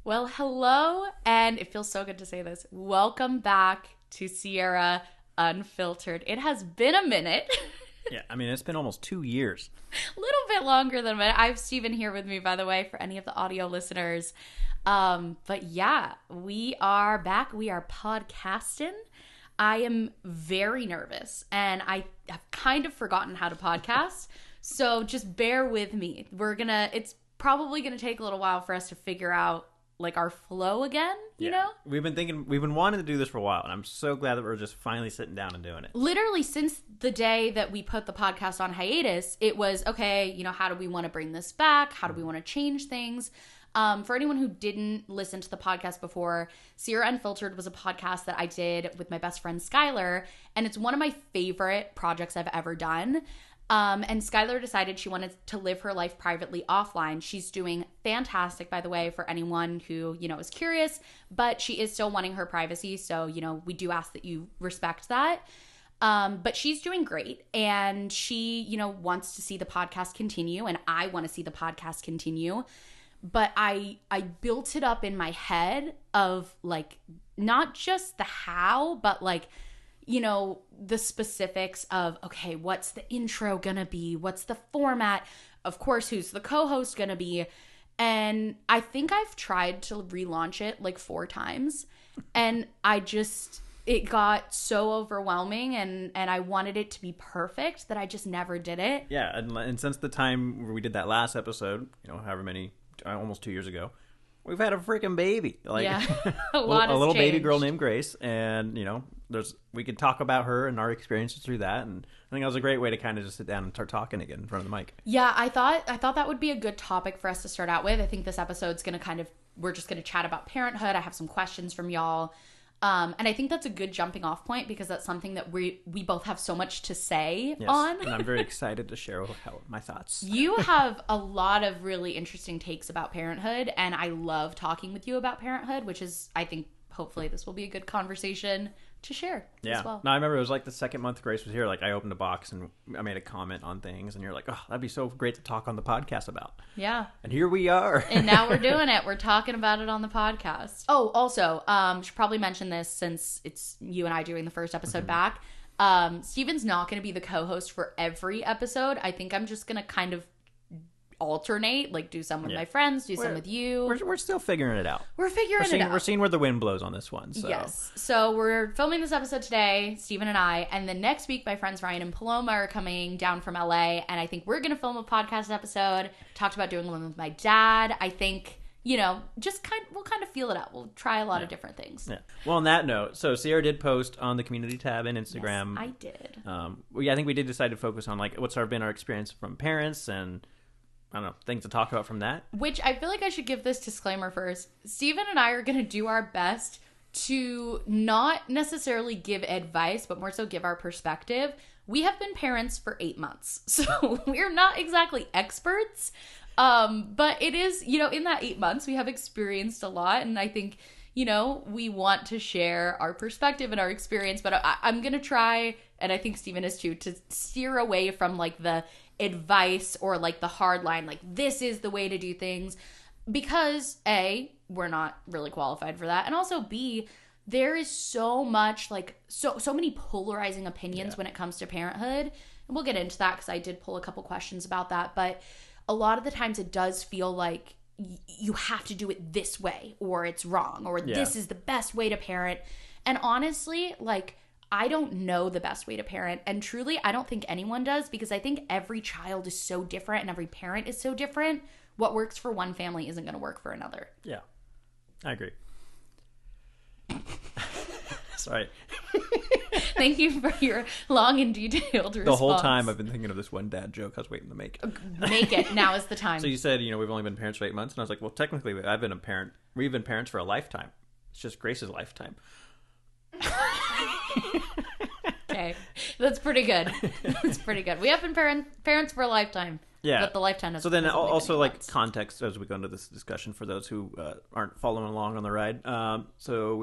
Well, hello, and it feels so good to say this. Welcome back to Sierra Unfiltered. It has been a minute. Yeah, I mean, it's been almost 2 years. A little bit longer than a minute. I have Steven here with me, by the way, for any of the audio listeners. But yeah, we are back. We are podcasting. I am very nervous, and I have kind of forgotten how to podcast. So just bear with me. It's probably gonna take a little while for us to figure out like our flow again, you know? We've been wanting to do this for a while, and I'm so glad that we're just finally sitting down and doing it. Literally since the day that we put the podcast on hiatus, it was, okay, how do we want to bring this back? How do we want to change things? For anyone who didn't listen to the podcast before, Sierra Unfiltered was a podcast that I did with my best friend Skylar, and it's one of my favorite projects I've ever done. And Skylar decided she wanted to live her life privately offline. She's doing fantastic, by the way, for anyone who, is curious, but she is still wanting her privacy. So, we do ask that you respect that. But she's doing great, and she, wants to see the podcast continue, and I want to see the podcast continue. But I built it up in my head of like, not just the how, but like, the specifics of, okay, what's the intro gonna be? What's the format? Of course, who's the co-host gonna be? And I think I've tried to relaunch it like 4 times. And it got so overwhelming, and I wanted it to be perfect that I just never did it. Yeah, and since the time where we did that last episode, however many, almost 2 years ago, we've had a freaking baby. Like, yeah, a little baby girl named Grace, and we could talk about her and our experiences through that, and I think that was a great way to kind of just sit down and start talking again in front of the mic. Yeah, I thought that would be a good topic for us to start out with. I think this episode's gonna we're just gonna chat about parenthood. I have some questions from y'all. And I think that's a good jumping off point because that's something that we both have so much to say on. And I'm very excited to share my thoughts. You have a lot of really interesting takes about parenthood, and I love talking with you about parenthood, which is, I think, hopefully this will be a good conversation to share as well. No, I remember it was like the second month Grace was here, like I opened a box and I made a comment on things, and you're like, oh, that'd be so great to talk on the podcast about. Yeah. And here we are. And now we're doing it. We're talking about it on the podcast. Oh, also, should probably mention this since it's you and I doing the first episode back. Steven's not going to be the co-host for every episode. I think I'm just going to kind of alternate, like do some with my friends, some with you. We're still figuring it out. We're seeing where the wind blows on this one. So. Yes. So we're filming this episode today, Steven and I, and then next week my friends Ryan and Paloma are coming down from LA, and I think we're going to film a podcast episode. Talked about doing one with my dad. I think, we'll kind of feel it out. We'll try a lot of different things. Yeah. Well, on that note, so Sierra did post on the community tab in Instagram. Yes, I did. I think we did decide to focus on like what's been our experience from parents and I don't know, things to talk about from that. Which I feel like I should give this disclaimer first. Steven and I are going to do our best to not necessarily give advice, but more so give our perspective. We have been parents for 8 months, so we're not exactly experts. But it is, in that 8 months, we have experienced a lot. And I think, we want to share our perspective and our experience. But I'm going to try, and I think Steven is too, to steer away from like the advice or like the hard line, like this is the way to do things, because A, we're not really qualified for that, and also B, there is so much like so many polarizing opinions when it comes to parenthood, and we'll get into that because I did pull a couple questions about that. But a lot of the times it does feel like you have to do it this way or it's wrong, or this is the best way to parent. And honestly, like, I don't know the best way to parent, and truly I don't think anyone does, because I think every child is so different and every parent is so different. What works for one family isn't going to work for another. Yeah, I agree. Sorry. Thank you for your long and detailed response. The whole time I've been thinking of this one dad joke I was waiting to make. Make it. Now is the time. So you said, we've only been parents for 8 months, and I was like, well, technically we've been parents for a lifetime. It's just Grace's lifetime. Okay, that's pretty good. That's pretty good. We have been parents for a lifetime. Yeah, but the lifetime. So then also like context as we go into this discussion for those who aren't following along on the ride. So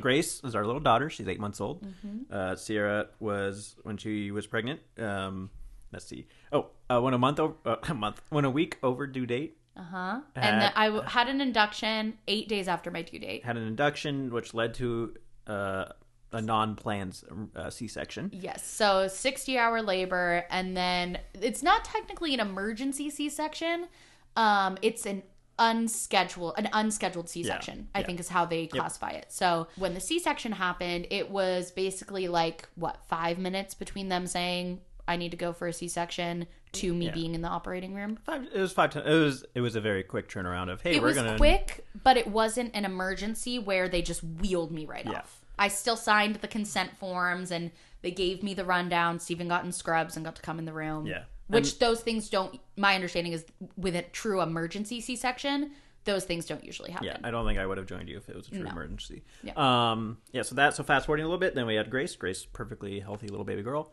Grace is our little daughter. She's 8 months old. Mm-hmm. Sierra was when she was pregnant. Let's see. When a week over due date. And then I had an induction 8 days after my due date. Had an induction, which led to a non-planned C-section. Yes. So 60-hour labor. And then it's not technically an emergency C-section. It's an unscheduled C-section, I think is how they classify it. So when the C-section happened, it was basically like, 5 minutes between them saying, I need to go for a C-section to me being in the operating room. It was 5 times. It was a very quick turnaround of, hey, we're going to... It was quick, but it wasn't an emergency where they just wheeled me right off. I still signed the consent forms and they gave me the rundown. Steven got in scrubs and got to come in the room. Yeah. Which those things don't, my understanding is with a true emergency C-section, those things don't usually happen. Yeah, I don't think I would have joined you if it was a true emergency. Yeah. So fast forwarding a little bit, then we had Grace, perfectly healthy little baby girl.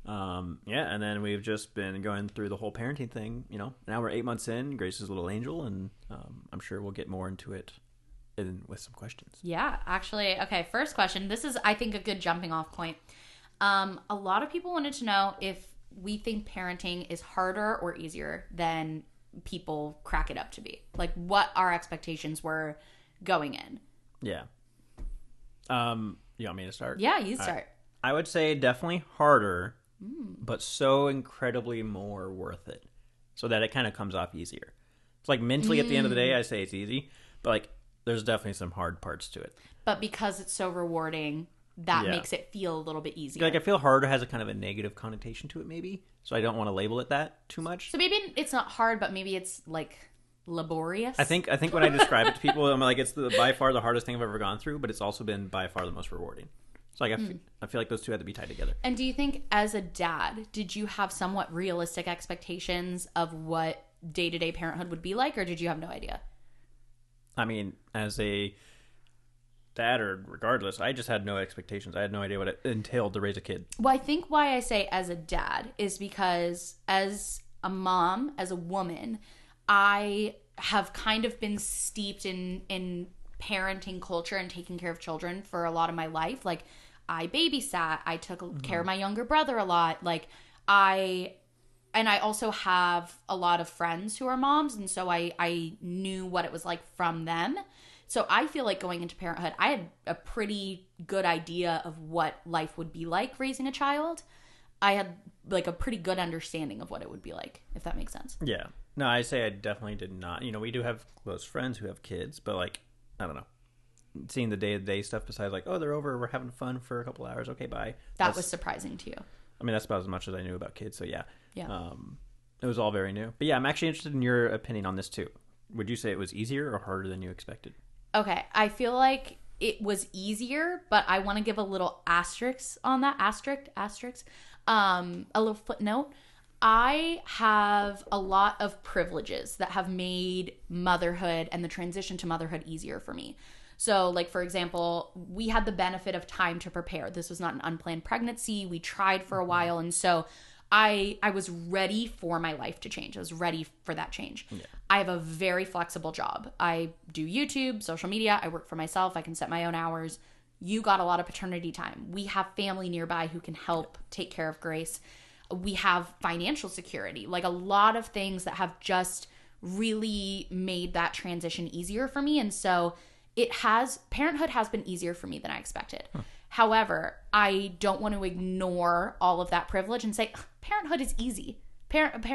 And then we've just been going through the whole parenting thing, Now we're 8 months in, Grace is a little angel, and I'm sure we'll get more into it with some questions. Yeah, actually, okay, first question. This is, I think, a good jumping off point. A lot of people wanted to know if we think parenting is harder or easier than people crack it up to be. Like, what our expectations were going in. Yeah. You want me to start? Yeah, you start. I would say definitely harder, but so incredibly more worth it, so that it kind of comes off easier. It's like mentally at the end of the day, I say it's easy, but like there's definitely some hard parts to it. But because it's so rewarding, that makes it feel a little bit easier. Like, I feel harder has a kind of a negative connotation to it, maybe. So I don't want to label it that too much. So maybe it's not hard, but maybe it's like laborious. I think when I describe it to people, I'm like, it's by far the hardest thing I've ever gone through, but it's also been by far the most rewarding. So like, I feel like those two had to be tied together. And do you think, as a dad, did you have somewhat realistic expectations of what day-to-day parenthood would be like, or did you have no idea? I mean, as a dad, or regardless, I just had no expectations. I had no idea what it entailed to raise a kid. Well, I think why I say as a dad is because as a mom, as a woman, I have kind of been steeped in parenting culture and taking care of children for a lot of my life. Like, I babysat, I took care of my younger brother a lot. Like, I also have a lot of friends who are moms, and so I knew what it was like from them. So I feel like going into parenthood, I had a pretty good idea of what life would be like raising a child. I had like a pretty good understanding of what it would be like, if that makes sense. Yeah. No, I say I definitely did not. We do have close friends who have kids, but like, I don't know. Seeing the day-to-day stuff besides like, oh, they're over, we're having fun for a couple hours, okay, bye. That was surprising to you. I mean, that's about as much as I knew about kids, so yeah. Yeah. It was all very new. But yeah, I'm actually interested in your opinion on this too. Would you say it was easier or harder than you expected? Okay, I feel like it was easier, but I want to give a little asterisk on that. Asterisk. A little footnote. I have a lot of privileges that have made motherhood and the transition to motherhood easier for me. So, like, for example, we had the benefit of time to prepare. This was not an unplanned pregnancy. We tried for a while, and so I was ready for my life to change. I was ready for that change. Yeah. I have a very flexible job. I do YouTube, social media. I work for myself. I can set my own hours. You got a lot of paternity time. We have family nearby who can help take care of Grace. We have financial security. Like, a lot of things that have just really made that transition easier for me. And so parenthood has been easier for me than I expected. However, I don't want to ignore all of that privilege and say parenthood is easy.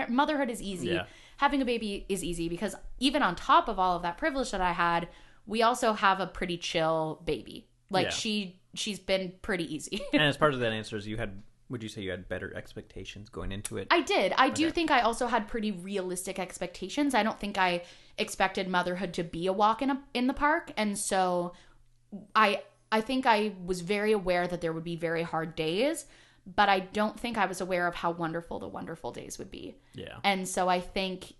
Motherhood is easy. Yeah. Having a baby is easy, because even on top of all of that privilege that I had, we also have a pretty chill baby. Like, she's been pretty easy. And as part of that answer is would you say you had better expectations going into it? I did. I do think I also had pretty realistic expectations. I don't think I expected motherhood to be a walk in the park. And so I think I was very aware that there would be very hard days, but I don't think I was aware of how wonderful the wonderful days would be. Yeah. And so I think,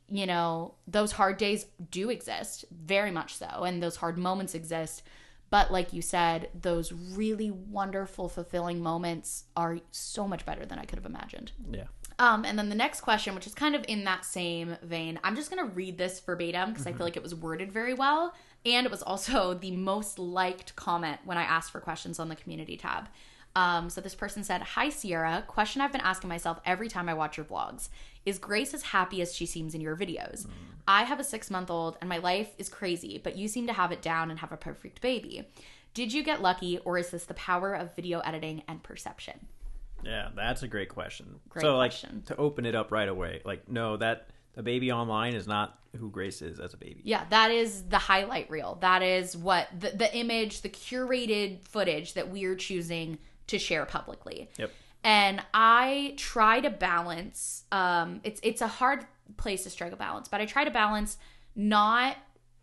those hard days do exist, very much so, and those hard moments exist. But like you said, those really wonderful, fulfilling moments are so much better than I could have imagined. Yeah. And then the next question, which is kind of in that same vein, I'm just going to read this verbatim because I feel like it was worded very well. And it was also the most liked comment when I asked for questions on the community tab. So this person said, "Hi, Sierra. Question I've been asking myself every time I watch your vlogs. Is Grace as happy as she seems in your videos? I have a 6-month-old and my life is crazy, but you seem to have it down and have a perfect baby. Did you get lucky, or is this the power of video editing and perception?" Yeah, that's a great question. Great question. Like, to open it up right away, like, no, that the baby online is not who Grace is as a baby. Yeah, that is the highlight reel. That is what the image, the curated footage that we're choosing to share publicly. Yep. And I try to balance, it's a hard place to strike a balance, but I try to balance not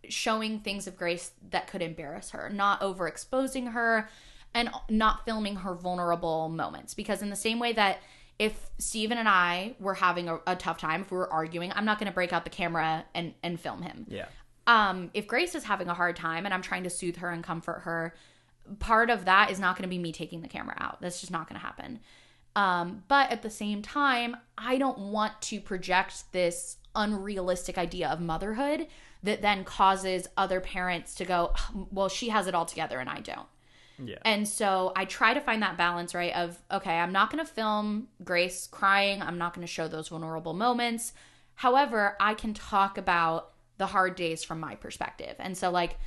showing things of Grace that could embarrass her, not overexposing her, and not filming her vulnerable moments. Because in the same way that if Steven and I were having a tough time, if we were arguing, I'm not going to break out the camera and film him. Yeah. If Grace is having a hard time and I'm trying to soothe her and comfort her, part of that is not going to be me taking the camera out. That's just not going to happen. But at the same time, I don't want to project this unrealistic idea of motherhood that then causes other parents to go, well, she has it all together and I don't. Yeah. And so I try to find that balance, right, of, okay, I'm not going to film Grace crying. I'm not going to show those vulnerable moments. However, I can talk about the hard days from my perspective. And so, like,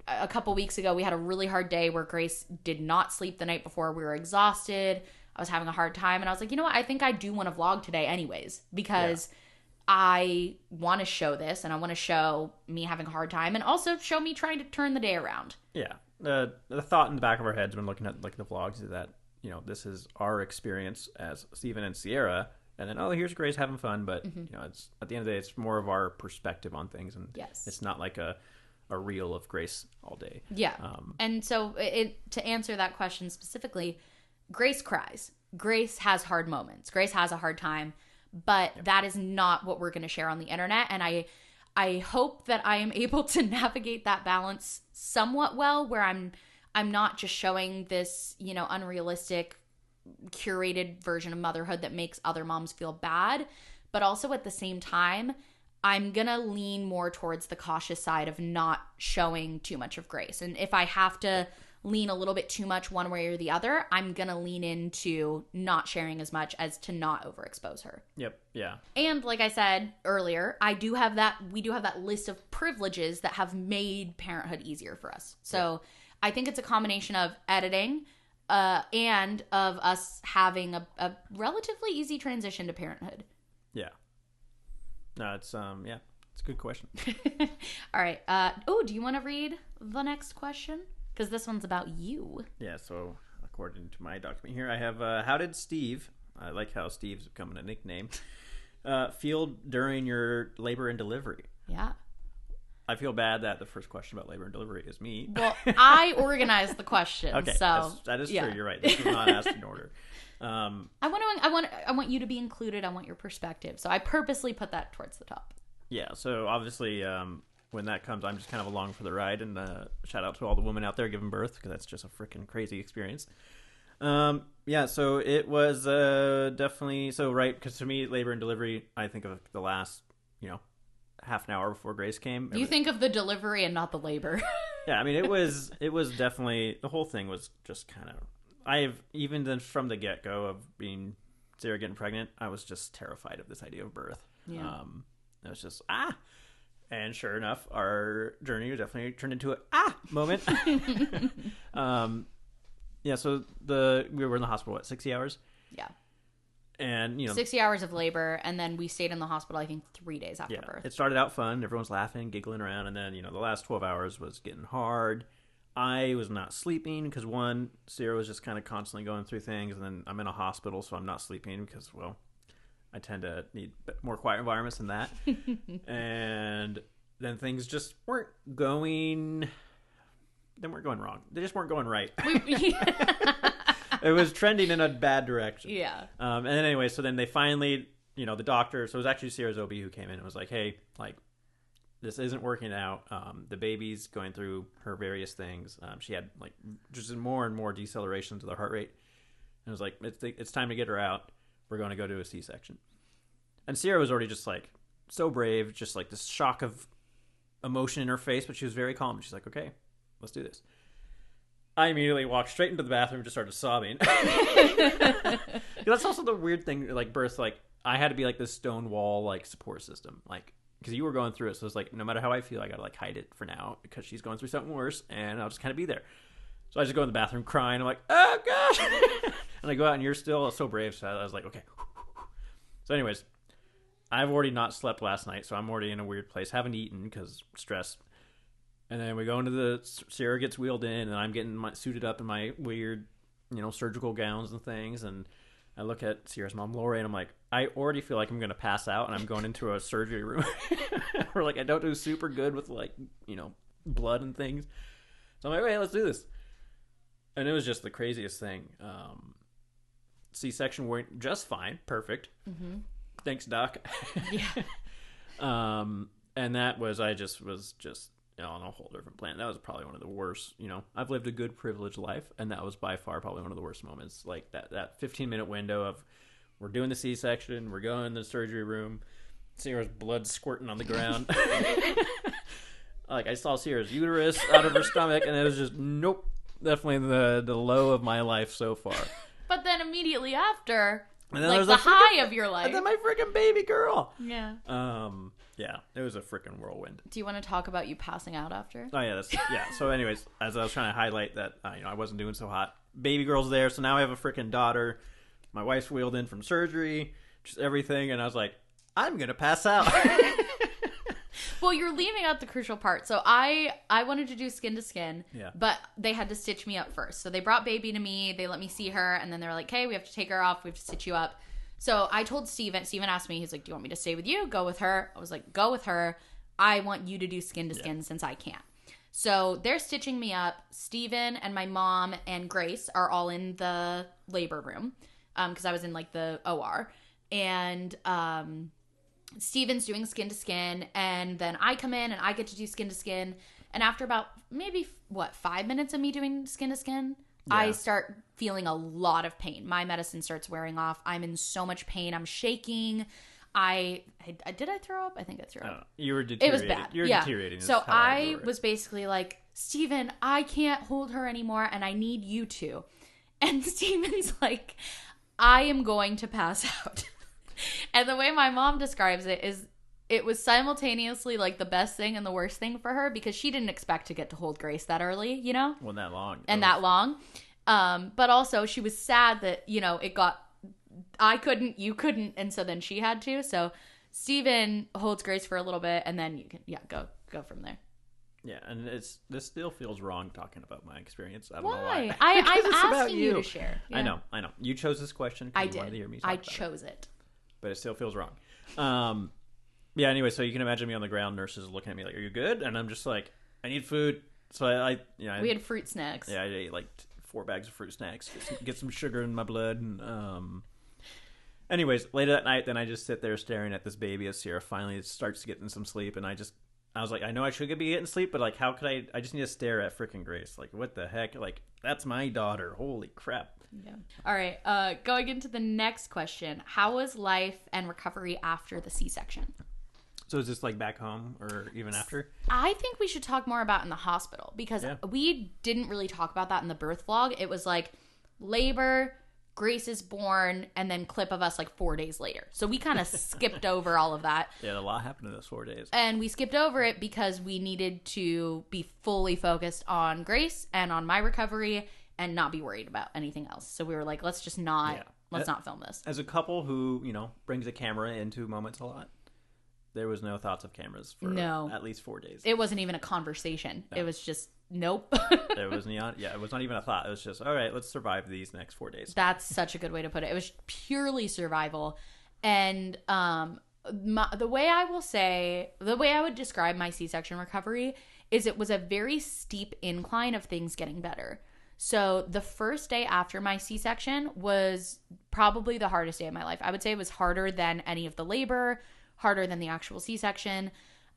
a couple weeks ago, we had a really hard day where Grace did not sleep the night before. We were exhausted. I was having a hard time. And I was like, you know what? I think I do want to vlog today anyways, because I want to show this and I want to show me having a hard time and also show me trying to turn the day around. Yeah. The thought in the back of our heads when looking at, like, the vlogs is that, you know, this is our experience as Steven and Sierra, and then, oh, here's Grace having fun, but you know, it's at the end of the day, it's more of our perspective on things, and it's not like a reel of Grace all day. Yeah. And so to answer that question specifically, Grace cries. Grace has hard moments. Grace has a hard time, but that is not what we're going to share on the internet. And I hope that I am able to navigate that balance somewhat well, where I'm not just showing this, you know, unrealistic curated version of motherhood that makes other moms feel bad, but also at the same time, I'm going to lean more towards the cautious side of not showing too much of Grace. And if I have to lean a little bit too much one way or the other, I'm going to lean into not sharing as much as to not overexpose her. Yep. Yeah. And like I said earlier, we do have that list of privileges that have made parenthood easier for us. So I think it's a combination of editing and of us having a relatively easy transition to parenthood. Yeah. No, it's it's a good question. All right. Do you want to read the next question? Because this one's about you. Yeah, so according to my document here, I have, how did Steve, I like how Steve's becoming a nickname, feel during your labor and delivery? Yeah. I feel bad that the first question about labor and delivery is me. Well, I organized the question. Okay, so that is true. You're right. This is not asked in order. I want you to be included. I want your perspective. So I purposely put that towards the top. Yeah, so obviously, when that comes, I'm just kind of along for the ride, and shout out to all the women out there giving birth, because that's just a freaking crazy experience. Yeah, so it was definitely, so right, because to me, labor and delivery, I think of the last, half an hour before Grace came. You think of the delivery and not the labor. Yeah, I mean, it was definitely, the whole thing was just kind of, even then from the get-go of being Sarah getting pregnant, I was just terrified of this idea of birth. Yeah. It was just, and sure enough, our journey definitely turned into a moment. Yeah, so we were in the hospital, 60 hours? Yeah. And, 60 hours of labor, and then we stayed in the hospital, I think, 3 days after birth. It started out fun. Everyone's laughing, giggling around, and then, the last 12 hours was getting hard. I was not sleeping because, one, Sarah was just kind of constantly going through things, and then I'm in a hospital, so I'm not sleeping because, well, I tend to need more quiet environments than that. And then things just weren't going wrong. They just weren't going right. It was trending in a bad direction. Yeah. And then anyway, so then they finally, the doctor, so it was actually Sierra's OB who came in and was like, hey, this isn't working out. The baby's going through her various things. She had just more and more deceleration to the heart rate. And it was like, it's time to get her out. We're going to go to a C-section. And Sierra was already just so brave, just this shock of emotion in her face, but she was very calm. She's like, okay, let's do this. I immediately walked straight into the bathroom and just started sobbing. That's also the weird thing, like birth, like I had to be like this stone wall, like support system, like because you were going through it. So it's like, no matter how I feel, I gotta like hide it for now because she's going through something worse, and I'll just kind of be there. So I just go in the bathroom crying. I'm like, oh gosh, and I go out, and you're still so brave. So I was like, okay. So anyways, I've already not slept last night, so I'm already in a weird place. Haven't eaten because stress. And then we go into Sierra gets wheeled in, and I'm getting suited up in my weird, surgical gowns and things. And I look at Sierra's mom, Lori, and I'm like, I already feel like I'm going to pass out, and I'm going into a surgery room. Or like, I don't do super good with like, blood and things. So I'm like, wait, let's do this. And it was just the craziest thing. C-section went just fine. Perfect. Mm-hmm. Thanks, Doc. Yeah. And that was, I just was just, on a whole different planet. That was probably one of the worst, I've lived a good privileged life, and that was by far probably one of the worst moments. Like that 15-minute window of, we're doing the C-section, we're going in the surgery room, Sierra's blood squirting on the ground. Like I saw Sierra's uterus out of her stomach, and it was just, nope, definitely the low of my life so far. But then immediately after, and then like the high of your life. And then my freaking baby girl. Yeah. Yeah, it was a freaking whirlwind. Do you want to talk about you passing out after? Oh, yeah. So anyways, as I was trying to highlight that, I wasn't doing so hot. Baby girl's there, so now I have a freaking daughter. My wife's wheeled in from surgery, just everything, and I was like, I'm going to pass out. Well, you're leaving out the crucial part. So I wanted to do skin to skin, but they had to stitch me up first. So they brought baby to me, they let me see her, and then they're like, hey, we have to take her off, we have to stitch you up. So I told Steven asked me, he's like, do you want me to stay with you? Go with her. I was like, go with her. I want you to do skin to skin since I can't. So they're stitching me up. Steven and my mom and Grace are all in the labor room because I was in like the OR. And Steven's doing skin to skin. And then I come in and I get to do skin to skin. And after about maybe, 5 minutes of me doing skin to skin, I start feeling a lot of pain. My medicine starts wearing off. I'm in so much pain. I'm shaking. Did I throw up? I think I threw up. You were deteriorating. It was bad. You were deteriorating. So I was basically like, Steven, I can't hold her anymore, and I need you to. And Steven's like, I am going to pass out. And the way my mom describes it is, it was simultaneously like the best thing and the worst thing for her because she didn't expect to get to hold Grace that early, Well, that long. That long. But also she was sad that, I couldn't, you couldn't. And so then she had to. So Steven holds Grace for a little bit and then you can, go from there. Yeah. And this still feels wrong talking about my experience. I don't know why. I'm asking you to share. Yeah. I know. You chose this question. I did. You wanted to hear me talk about chose it. But it still feels wrong. Yeah, anyway, so you can imagine me on the ground, nurses looking at me like, are you good? And I'm just like, I need food. So we had fruit snacks. Yeah, I ate like 4 bags of fruit snacks, get some sugar in my blood. And anyways, later that night, then I just sit there staring at this baby as Sierra finally starts getting some sleep. And I was like, I know I should be getting sleep, but like, how could I just need to stare at freaking Grace. Like, what the heck? Like, that's my daughter. Holy crap. Yeah. All right. Going into the next question. How was life and recovery after the C-section? So is this like back home or even after? I think we should talk more about in the hospital because we didn't really talk about that in the birth vlog. It was like labor, Grace is born, and then clip of us like 4 days later. So we kind of skipped over all of that. Yeah, a lot happened in those 4 days. And we skipped over it because we needed to be fully focused on Grace and on my recovery and not be worried about anything else. So we were like, let's just not, let's not film this. As a couple who, brings a camera into moments a lot, there was no thoughts of cameras for at least 4 days. It wasn't even a conversation. No. It was just, nope. It was it was not even a thought. It was just, all right, let's survive these next 4 days. That's such a good way to put it. It was purely survival. And the way I would describe my C-section recovery is it was a very steep incline of things getting better. So the first day after my C-section was probably the hardest day of my life. I would say it was harder than any of the labor, harder than the actual C-section.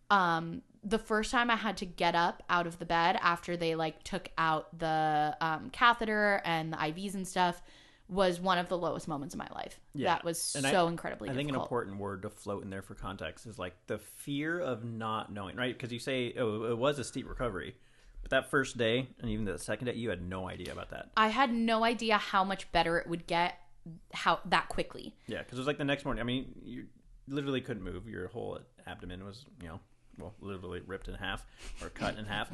The first time I had to get up out of the bed after they like took out the catheter and the IVs and stuff was one of the lowest moments of my life. Yeah. That was incredibly difficult. I think an important word to float in there for context is like the fear of not knowing, right? Because you say, oh, it was a steep recovery. But that first day and even the second day, you had no idea about that. I had no idea how much better it would get that quickly. Yeah, because it was like the next morning. I mean, you literally couldn't move. Your whole abdomen was, literally ripped in half or cut in half.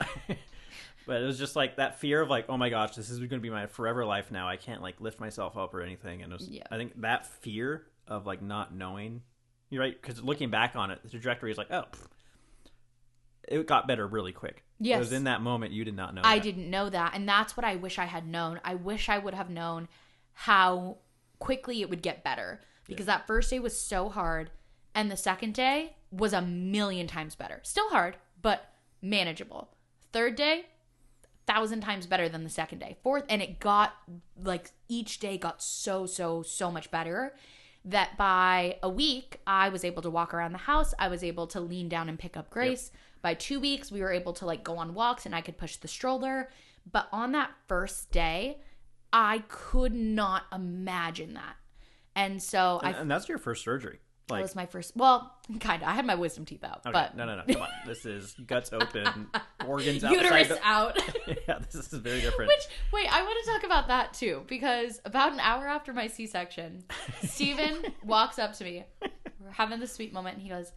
But it was just like that fear of like, oh my gosh, this is going to be my forever life now. I can't like lift myself up or anything. And I think that fear of like not knowing, you're right, because looking back on it, the trajectory is like, it got better really quick. Yes. Because in that moment, you did not know I didn't know that. And that's what I wish I had known. I wish I would have known how quickly it would get better. Because that first day was so hard. And the second day was a million times better. Still hard, but manageable. Third day, 1,000 times better than the second day. Fourth, and it got like each day got so much better that by a week I was able to walk around the house. I was able to lean down and pick up Grace. Yep. By 2 weeks we were able to like go on walks and I could push the stroller. But on that first day, I could not imagine that. And so and that's your first surgery. That was my first, well, kind of. I had my wisdom teeth out. Okay. But No. Come on. This is guts open, organs outside. Uterus out. Yeah, this is very different. Wait, I want to talk about that too. Because about an hour after my C-section, Steven walks up to me. We're having this sweet moment. And he goes,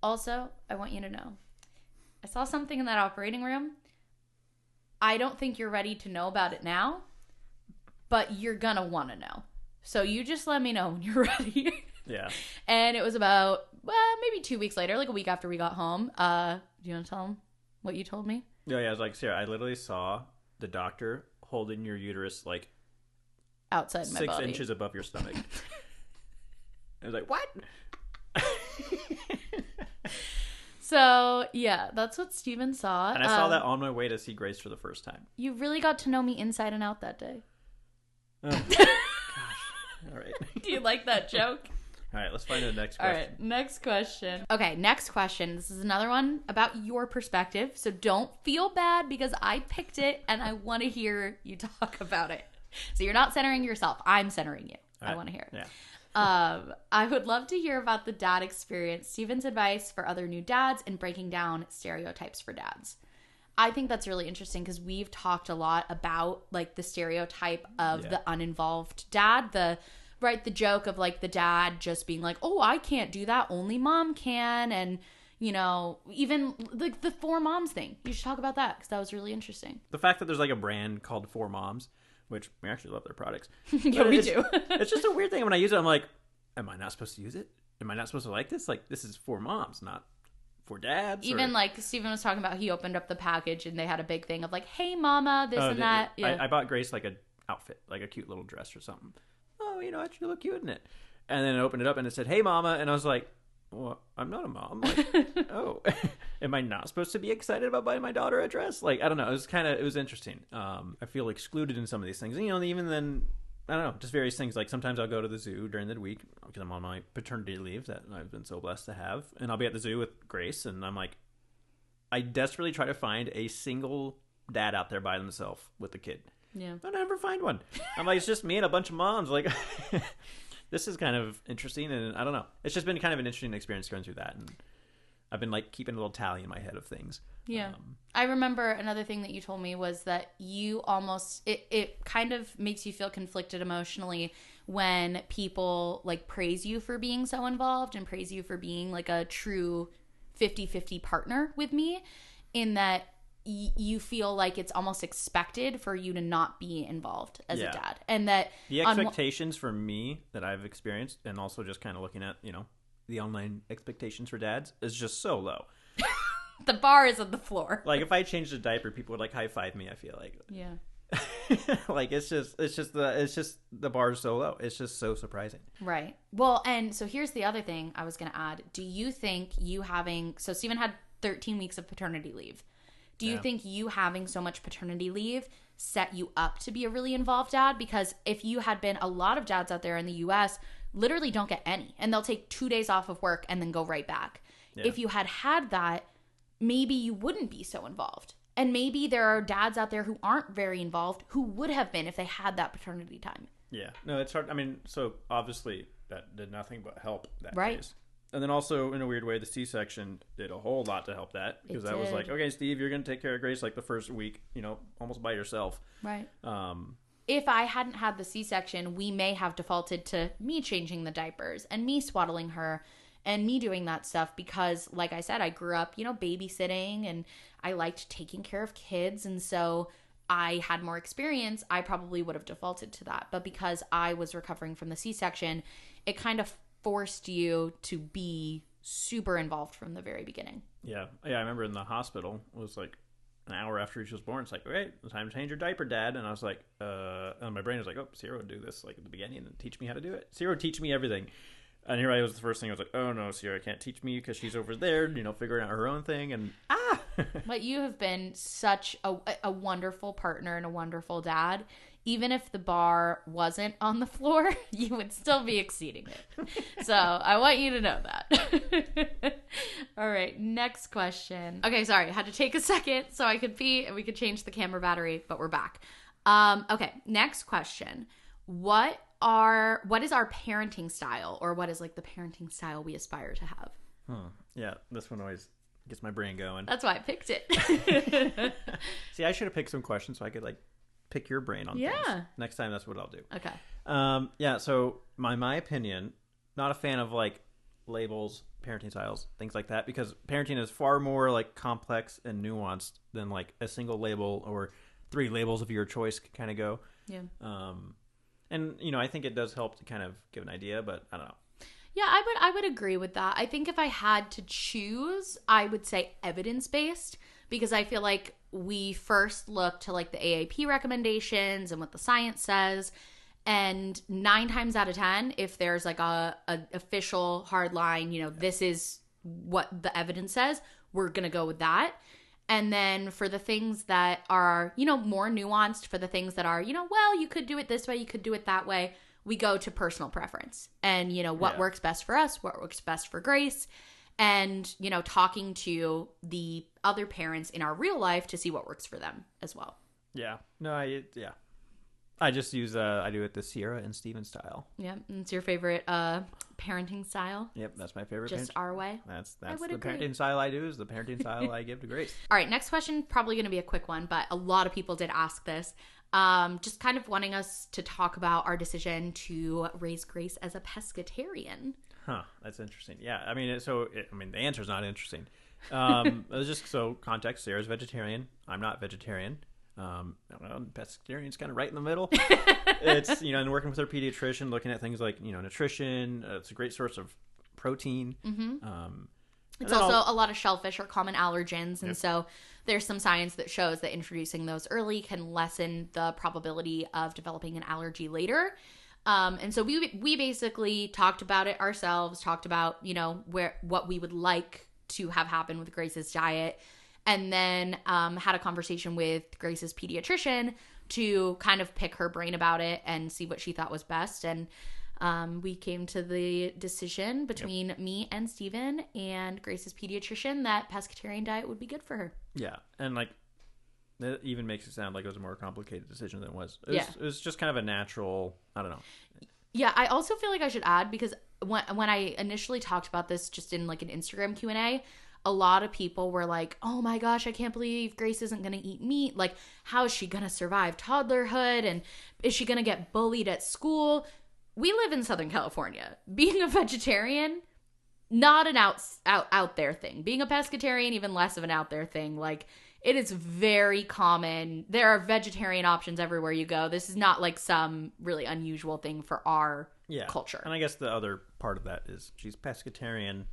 also, I want you to know, I saw something in that operating room. I don't think you're ready to know about it now, but you're going to want to know. So you just let me know when you're ready. Yeah. And it was about, maybe 2 weeks later, like a week after we got home. Do you want to tell him what you told me? Yeah, I was like, Sarah, I literally saw the doctor holding your uterus like outside my body. 6 inches above your stomach. I was like, what? So, yeah, that's what Steven saw. And I saw that on my way to see Grace for the first time. You really got to know me inside and out that day. Oh, gosh. All right. Do you like that joke? All right, let's find the next question. All right, next question. Okay, next question. This is another one about your perspective. So don't feel bad because I picked it and I want to hear you talk about it. So you're not centering yourself. I'm centering you. Right. I want to hear it. Yeah. I would love to hear about the dad experience, Steven's advice for other new dads, and breaking down stereotypes for dads. I think that's really interesting because we've talked a lot about like the stereotype of the uninvolved dad, the joke of like the dad just being like, oh, I can't do that, only mom can. And even like the Four Moms thing, you should talk about that because that was really interesting. The fact that there's like a brand called Four Moms, which we actually love their products. Yeah, we do. It's just a weird thing when I use it. I'm like, am I not supposed to use it? Am I not supposed to like this? Like, this is for moms, not for dads. Even like Steven was talking about, he opened up the package and they had a big thing of like, hey mama, this and that. Yeah. I bought Grace like an outfit, like a cute little dress or something. Oh, actually look cute in it. And then I opened it up and it said, hey mama. And I was like, well, I'm not a mom. Like, oh, am I not supposed to be excited about buying my daughter a dress? Like, I don't know. It was interesting. I feel excluded in some of these things. Even then, I don't know, just various things. Like sometimes I'll go to the zoo during the week because I'm on my paternity leave that I've been so blessed to have. And I'll be at the zoo with Grace. And I'm like, I desperately try to find a single dad out there by themselves with the kid. Yeah. I never find one. I'm like, it's just me and a bunch of moms. Like, this is kind of interesting. And I don't know. It's just been kind of an interesting experience going through that. And I've been like keeping a little tally in my head of things. Yeah. I remember another thing that you told me was that you almost, it kind of makes you feel conflicted emotionally when people like praise you for being so involved and praise you for being like a true 50-50 partner with me, in that you feel like it's almost expected for you to not be involved as a dad. And that the expectations for me that I've experienced, and also just kind of looking at, the online expectations for dads, is just so low. The bar is on the floor. Like if I changed a diaper, people would like high five me, I feel like. Yeah. Like it's just the bar is so low. It's just so surprising. Right. Well, and so here's the other thing I was going to add. Do you think so Steven had 13 weeks of paternity leave. Do you think you having so much paternity leave set you up to be a really involved dad? Because if you had been, a lot of dads out there in the U.S. literally don't get any, and they'll take 2 days off of work and then go right back. Yeah. If you had that, maybe you wouldn't be so involved. And maybe there are dads out there who aren't very involved who would have been if they had that paternity time. Yeah. No, it's hard. I mean, so obviously that did nothing but help that right. case. And then also, in a weird way, the C-section did a whole lot to help that. Because I was like, okay, Steve, you're going to take care of Grace like the first week, almost by yourself. Right. If I hadn't had the C-section, we may have defaulted to me changing the diapers and me swaddling her and me doing that stuff because, like I said, I grew up, babysitting and I liked taking care of kids. And so I had more experience. I probably would have defaulted to that. But because I was recovering from the C-section, it kind of forced you to be super involved from the very beginning. Yeah. I remember in the hospital, it was like an hour after she was born. It's like, okay, time to change your diaper, Dad. And I was like, and my brain was like, oh, Sierra would do this like at the beginning and teach me how to do it. Sierra would teach me everything. And here I was, the first thing I was like, oh no, Sierra can't teach me because she's over there, figuring out her own thing. And But you have been such a wonderful partner and a wonderful dad. Even if the bar wasn't on the floor, you would still be exceeding it. So I want you to know that. All right, next question. Okay, sorry, I had to take a second so I could pee and we could change the camera battery, but we're back. Okay, next question. What is our parenting style, or what is like the parenting style we aspire to have? Yeah, this one always gets my brain going. That's why I picked it. See, I should have picked some questions so I could like pick your brain on things. Next time, that's what I'll do. Okay. Yeah. So my opinion, not a fan of like labels, parenting styles, things like that, because parenting is far more like complex and nuanced than like a single label or 3 labels of your choice could kind of go. Yeah. And I think it does help to kind of give an idea, but I don't know. Yeah, I would agree with that. I think if I had to choose, I would say evidence-based, because I feel like we first look to like the AAP recommendations and what the science says. And 9 times out of 10, if there's like a official hard line, this is what the evidence says, we're going to go with that. And then for the things that are, more nuanced, for the things that are, well, you could do it this way, you could do it that way, we go to personal preference and, what works best for us, what works best for Grace, and, talking to the other parents in our real life to see what works for them as well. Yeah. No, I just use, I do it the Sierra and Steven style. Yeah. And it's your favorite parenting style? Yep. That's my favorite. Just our way? That's the parenting style I do, is the parenting style I give to Grace. All right. Next question, probably going to be a quick one, but a lot of people did ask this. Just kind of wanting us to talk about our decision to raise Grace as a pescatarian. Huh. That's interesting. Yeah. I mean, the answer's not interesting. It was just so context. Sarah's vegetarian. I'm not vegetarian. I don't know, pescatarian's kind of right in the middle. It's, and working with our pediatrician, looking at things like, nutrition. It's a great source of protein. Mm-hmm. It's also a lot of shellfish are common allergens. And so there's some science that shows that introducing those early can lessen the probability of developing an allergy later. And so we basically talked about it ourselves, talked about, what we would like to have happen with Grace's diet. And then had a conversation with Grace's pediatrician to kind of pick her brain about it and see what she thought was best. And we came to the decision between me and Steven and Grace's pediatrician that pescatarian diet would be good for her. Yeah. And like, that even makes it sound like it was a more complicated decision than it was. It was just kind of a natural, I don't know. Yeah. I also feel like I should add, because when I initially talked about this just in like an Instagram Q&A, a lot of people were like, oh my gosh, I can't believe Grace isn't going to eat meat. Like, how is she going to survive toddlerhood? And is she going to get bullied at school? We live in Southern California. Being a vegetarian, not an out there thing. Being a pescatarian, even less of an out there thing. Like, it is very common. There are vegetarian options everywhere you go. This is not like some really unusual thing for our culture. And I guess the other part of that is she's pescatarian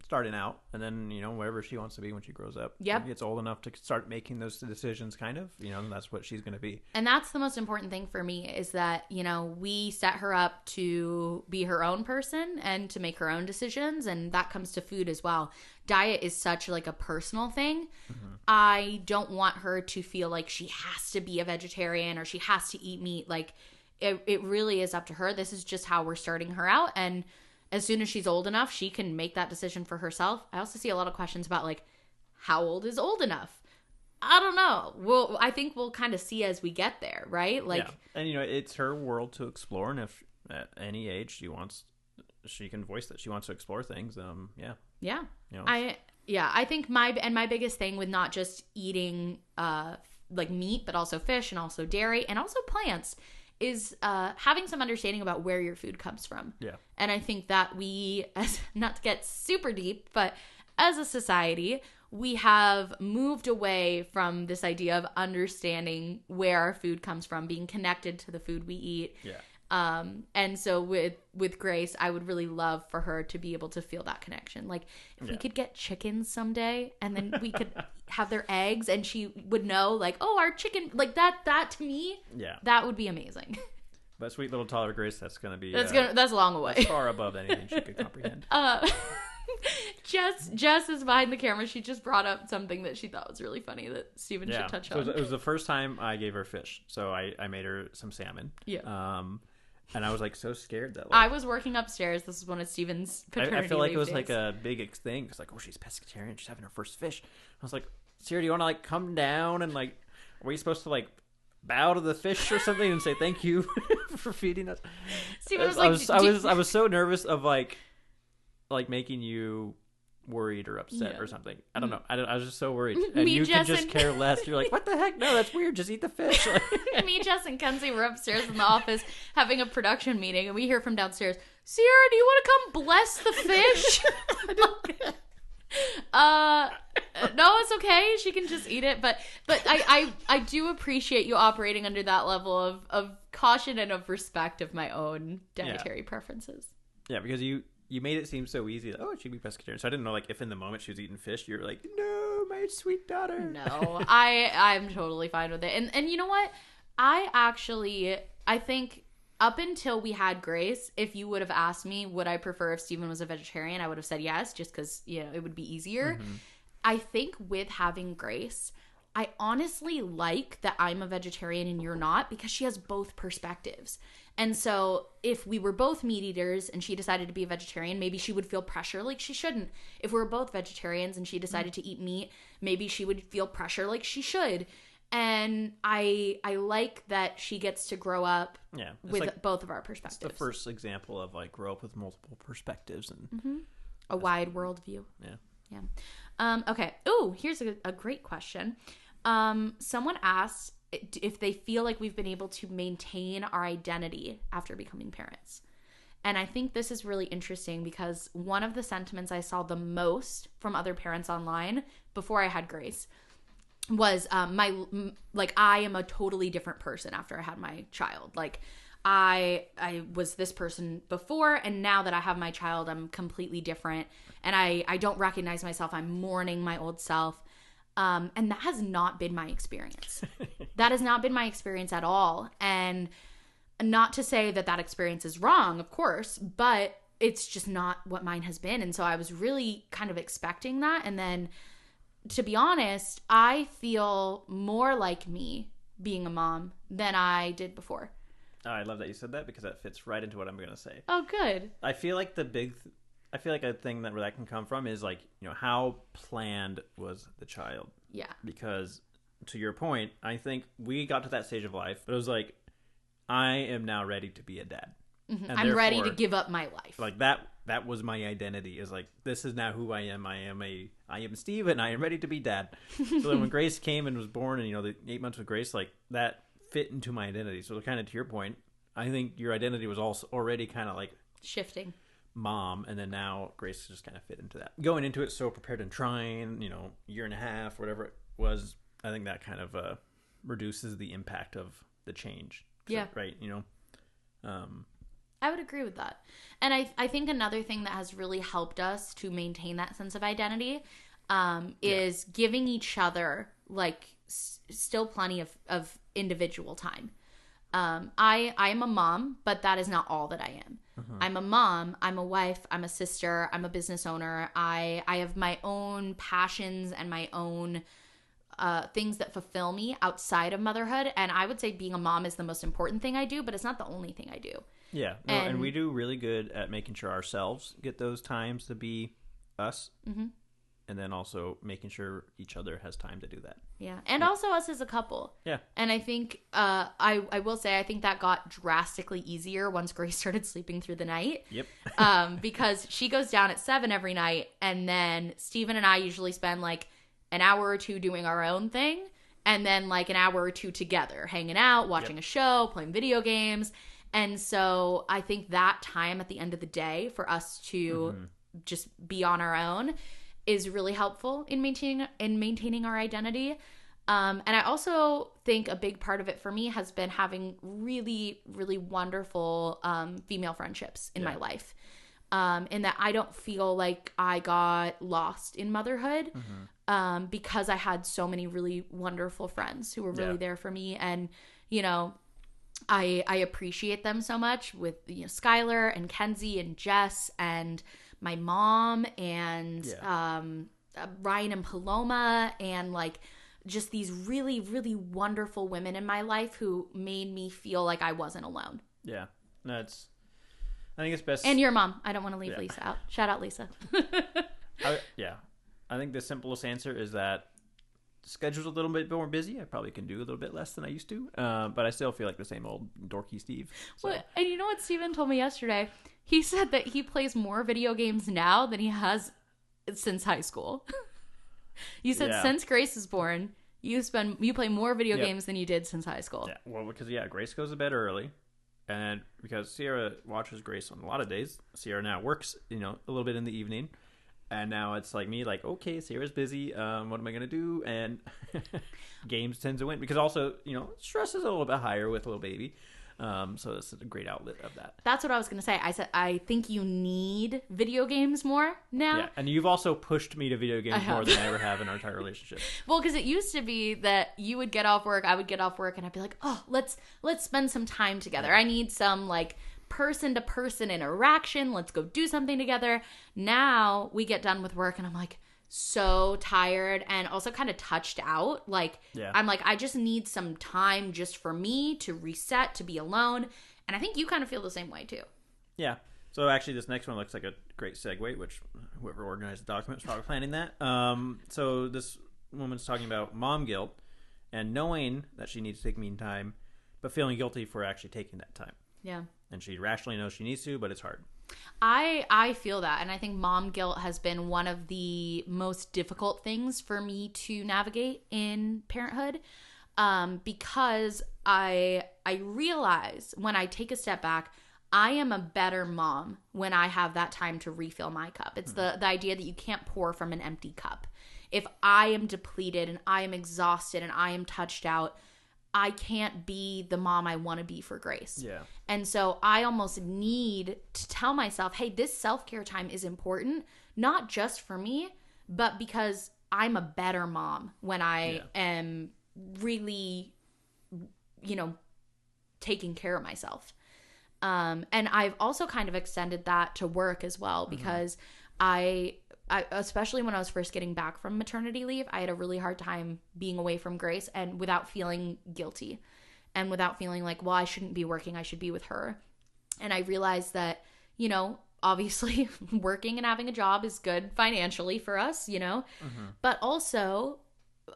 starting out, and then wherever she wants to be when she grows up. Yep. Gets old enough to start making those decisions, kind of, and that's what she's going to be. And that's the most important thing for me, is that we set her up to be her own person and to make her own decisions, and that comes to food as well. Diet is such like a personal thing. Mm-hmm. I don't want her to feel like she has to be a vegetarian or she has to eat meat. Like, it really is up to her. This is just how we're starting her out, and as soon as she's old enough, she can make that decision for herself. I also see a lot of questions about, like, how old is old enough? I don't know. I think we'll kind of see as we get there, right? Like, and it's her world to explore, and if at any age she wants she can voice that she wants to explore things. Yeah. Yeah. You know, I think my biggest thing with not just eating like meat, but also fish and also dairy and also plants is having some understanding about where your food comes from. Yeah. And I think that we, as not to get super deep, but as a society, we have moved away from this idea of understanding where our food comes from, being connected to the food we eat. Yeah. And so with Grace, I would really love for her to be able to feel that connection. Like if we could get chickens someday and then we could have their eggs and she would know like, oh, our chicken, like that to me, that would be amazing. But sweet little toddler Grace, that's going to be, that's a long way. That's far above anything she could comprehend. Jess is behind the camera. She just brought up something that she thought was really funny that Steven should touch on. It was the first time I gave her fish. So I made her some salmon. Yeah. And I was like so scared that I was working upstairs. This is one of Steven's paternity I feel like it was days. like a big thing. It's like, oh, she's pescatarian. She's having her first fish. I was like, Sierra, do you want to like come down and like, are we supposed to like bow to the fish or something and say thank you for feeding us? Steven was like, I was so nervous of like making you worried or upset or something. I don't know. I was just so worried. And you could just care less. You're like, what the heck? No, that's weird. Just eat the fish. Me, Jess, and Kenzie were upstairs in the office having a production meeting, and we hear from downstairs, Sierra, do you want to come bless the fish? No, it's okay. She can just eat it. But I do appreciate you operating under that level of caution and of respect of my own dietary preferences. Yeah, because you made it seem so easy. Oh, she'd be pescatarian. So I didn't know, like, if in the moment she was eating fish, you were like, no, my sweet daughter. No, I'm totally fine with it. And you know what? I think up until we had Grace, if you would have asked me, would I prefer if Steven was a vegetarian, I would have said yes, just because, it would be easier. Mm-hmm. I think with having Grace, I honestly like that I'm a vegetarian and you're not, because she has both perspectives. And so if we were both meat eaters and she decided to be a vegetarian, maybe she would feel pressure like she shouldn't. If we were both vegetarians and she decided to eat meat, maybe she would feel pressure like she should. And I like that she gets to grow up with like, both of our perspectives. It's the first example of like grow up with multiple perspectives and a wide worldview. Yeah. Okay. Oh, here's a great question. Someone asked if they feel like we've been able to maintain our identity after becoming parents. And I think this is really interesting because one of the sentiments I saw the most from other parents online before I had Grace was I am a totally different person after I had my child. Like I was this person before, and now that I have my child, I'm completely different. And I don't recognize myself. I'm mourning my old self. And that has not been my experience. That has not been my experience at all. And not to say that experience is wrong, of course, but it's just not what mine has been. And so I was really kind of expecting that. And then, to be honest, I feel more like me being a mom than I did before. Oh, I love that you said that because that fits right into what I'm going to say. Oh, good. I feel like a thing where that can come from is like, how planned was the child? Yeah. Because to your point, I think we got to that stage of life, but it was like, I am now ready to be a dad. Mm-hmm. I'm ready to give up my life. Like that was my identity, is like, this is now who I am. I am Steve and I am ready to be dad. So then when Grace came and was born and, the 8 months with Grace, like that fit into my identity. So kind of to your point, I think your identity was also already kind of like shifting. Mom, and then now Grace just kind of fit into that. Going into it so prepared and trying, year and a half, whatever it was, I think that kind of reduces the impact of the change. Yeah. Right, I would agree with that. And I think another thing that has really helped us to maintain that sense of identity is giving each other, like, still plenty of individual time. I am a mom, but that is not all that I am. Uh-huh. I'm a mom, I'm a wife, I'm a sister, I'm a business owner. I have my own passions and my own things that fulfill me outside of motherhood. And I would say being a mom is the most important thing I do, but it's not the only thing I do. Yeah. No, and we do really good at making sure ourselves get those times to be us. Mm-hmm. and then also making sure each other has time to do that. Yeah. And also us as a couple. Yeah. And I think, I will say, I think that got drastically easier once Grace started sleeping through the night. Yep. Because she goes down at 7 every night, and then Steven and I usually spend like an hour or two doing our own thing, and then like an hour or two together, hanging out, watching a show, playing video games. And so I think that time at the end of the day for us to just be on our own is really helpful in maintaining our identity. And I also think a big part of it for me has been having really, really wonderful female friendships in my life. In that I don't feel like I got lost in motherhood because I had so many really wonderful friends who were really there for me. And, you know, I appreciate them so much with, you know, Skylar and Kenzie and Jess and my mom and Ryan and Paloma, and like just these really, really wonderful women in my life who made me feel like I wasn't alone. Yeah. No, I think it's best. And your mom. I don't want to leave Lisa out. Shout out Lisa. I think the simplest answer is that schedule's a little bit more busy. I probably can do a little bit less than I used to, but I still feel like the same old dorky Steve. So. Well, and you know what Steven told me yesterday? He said that he plays more video games now than he has since high school. You said since Grace is born, you play more video games than you did since high school. Yeah, well, because Grace goes to bed early, and because Sierra watches Grace on a lot of days, Sierra now works, you know, a little bit in the evening. And now it's like me, like, okay, Sierra's busy. What am I going to do? And games tend to win. Because also, you know, stress is a little bit higher with a little baby. So it's a great outlet of that. That's what I was going to say. I said, I think you need video games more now. Yeah, and you've also pushed me to video games more than I ever have in our entire relationship. Well, because it used to be that you would get off work, I would get off work, and I'd be like, oh, let's spend some time together. Yeah. I need some, like, person-to-person interaction. Let's go do something together. Now we get done with work and I'm like so tired and also kind of touched out. Like, I'm like, I just need some time just for me to reset, to be alone. And I think you kind of feel the same way too. Yeah. So actually this next one looks like a great segue, which whoever organized the document is probably planning that. So this woman's talking about mom guilt and knowing that she needs to take me time, but feeling guilty for actually taking that time. Yeah. And she rationally knows she needs to, but it's hard. I feel that. And I think mom guilt has been one of the most difficult things for me to navigate in parenthood. Because I realize when I take a step back, I am a better mom when I have that time to refill my cup. It's the idea that you can't pour from an empty cup. If I am depleted and I am exhausted and I am touched out, I can't be the mom I want to be for Grace. Yeah. And so I almost need to tell myself, hey, this self-care time is important, not just for me, but because I'm a better mom when I am really, you know, taking care of myself. And I've also kind of extended that to work as well, because I especially when I was first getting back from maternity leave, I had a really hard time being away from Grace and without feeling guilty and without feeling like, well, I shouldn't be working, I should be with her. And I realized that, you know, obviously working and having a job is good financially for us, you know, but also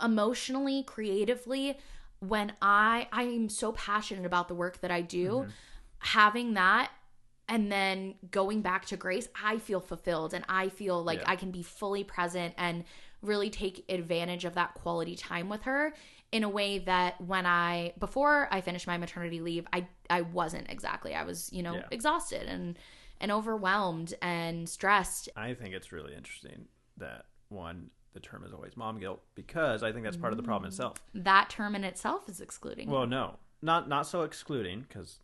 emotionally, creatively, when I'm so passionate about the work that I do, having that and then going back to Grace, I feel fulfilled and I feel like I can be fully present and really take advantage of that quality time with her in a way that before I finished my maternity leave, I wasn't exactly. I was, you know, exhausted and overwhelmed and stressed. I think it's really interesting that the term is always mom guilt, because I think that's part of the problem itself. That term in itself is excluding. Well, no, not so excluding, because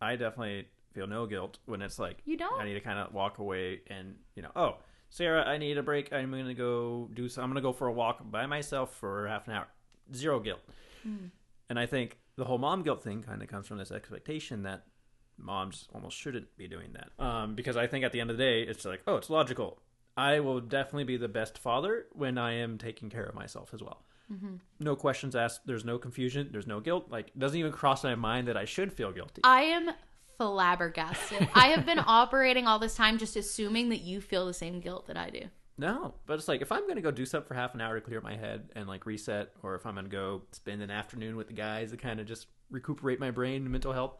I definitely feel no guilt when it's like, you don't? I need to kind of walk away and, you know, oh, Sarah, I need a break. I'm going to go I'm going to go for a walk by myself for half an hour. Zero guilt. And I think the whole mom guilt thing kind of comes from this expectation that moms almost shouldn't be doing that. Because I think at the end of the day, it's like, oh, it's logical. I will definitely be the best father when I am taking care of myself as well. No questions asked. There's no confusion. There's no guilt. Like, it doesn't even cross my mind that I should feel guilty. I am flabbergasted. I have been operating all this time just assuming that you feel the same guilt that I do. No, but it's like if I'm gonna go do something for half an hour to clear my head and like reset, or if I'm gonna go spend an afternoon with the guys to kind of just recuperate my brain and mental health.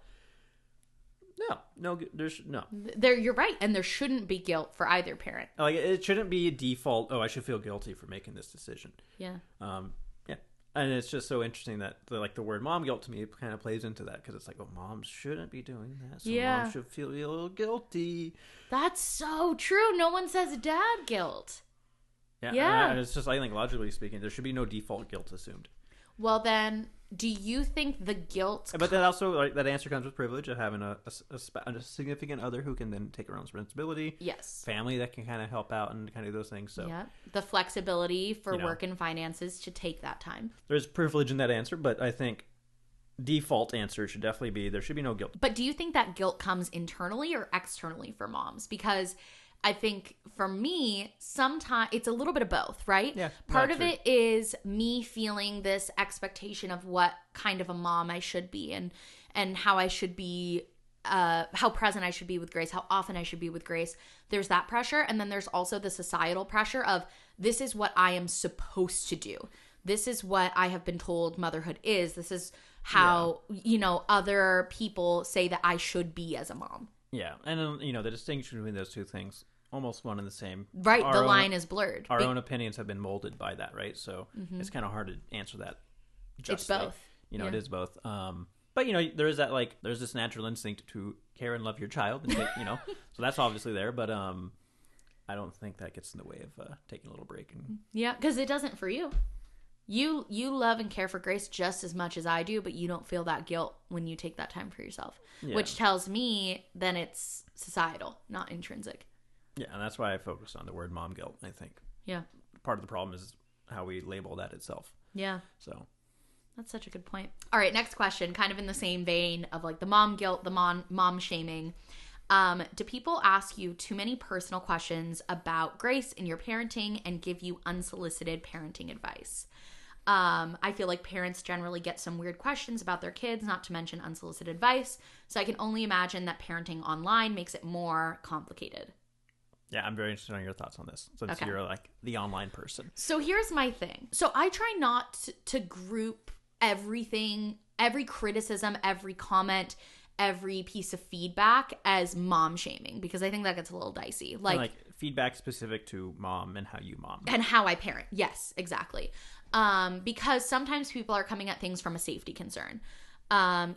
No, there's no. You're right, and there shouldn't be guilt for either parent. Like it shouldn't be a default. Oh, I should feel guilty for making this decision. Yeah. Yeah, and it's just so interesting that the word mom guilt to me kind of plays into that because it's like, oh, moms shouldn't be doing that. So moms should feel a little guilty. That's so true. No one says dad guilt. Yeah. And it's just, I think logically speaking, there should be no default guilt assumed. Well, then, do you think the guilt... But that also, like, that answer comes with privilege of having a significant other who can then take her own responsibility. Yes. Family that can kind of help out and kind of do those things. So the flexibility for work and finances to take that time. There's privilege in that answer, but I think default answer should definitely be there should be no guilt. But do you think that guilt comes internally or externally for moms? Because I think for me, sometimes it's a little bit of both, right? Yeah. Part of it is me feeling this expectation of what kind of a mom I should be and how I should be, how present I should be with Grace, how often I should be with Grace. There's that pressure. And then there's also the societal pressure of this is what I am supposed to do. This is what I have been told motherhood is. This is how, other people say that I should be as a mom. Yeah, and the distinction between those two things, almost one and the same. Right, the line is blurred. Our own opinions have been molded by that, right? So it's kind of hard to answer that justly. It's both. It is both. But there is that there's this natural instinct to care and love your child, and so that's obviously there. But I don't think that gets in the way of taking a little break. Yeah, because it doesn't for you. You love and care for Grace just as much as I do, but you don't feel that guilt when you take that time for yourself, which tells me then it's societal, not intrinsic. Yeah, and that's why I focus on the word mom guilt, I think. Yeah. Part of the problem is how we label that itself. Yeah. So. That's such a good point. All right, next question, kind of in the same vein of the mom guilt, the mom shaming. Do people ask you too many personal questions about Grace and your parenting and give you unsolicited parenting advice? I feel like parents generally get some weird questions about their kids, not to mention unsolicited advice. So I can only imagine that parenting online makes it more complicated. Yeah, I'm very interested in your thoughts on this, since you're the online person. So here's my thing. So I try not to group everything, every criticism, every comment, every piece of feedback as mom shaming, because I think that gets a little dicey. Like feedback specific to mom and how you mom. And how I parent. Yes, exactly. Because sometimes people are coming at things from a safety concern.